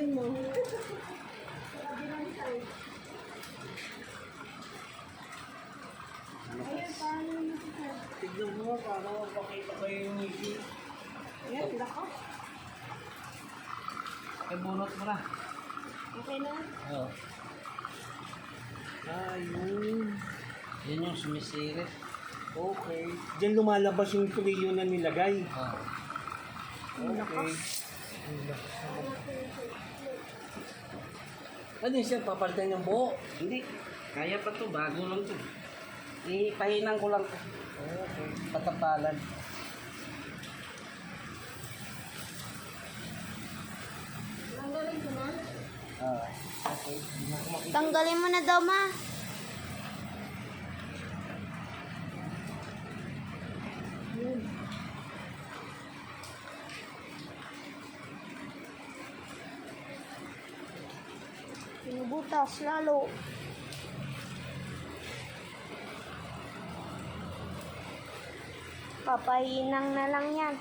Tanggalin mo. Kabilang side. Ayun, paano mo sir? Tignan mo, paano makita ko yung ngisi. Ayan, lako. Ay, bunot mo na. Okay na? Oo. Ayun. Yan yung sumisirit. Okay. Diyan lumalabas yung tuloy na nilagay. Oo. Okay. Ano yun siya, papalitan yung buo? Hindi. Kaya pa to, bago lang to. Ipahinan ko lang to. Okay. Patapalan. Tanggalin ko na. Okay. Hindi na ako makita. Tanggalin mo na daw, ma. Yun. Pinubutas lalo. Papahinang na lang yan.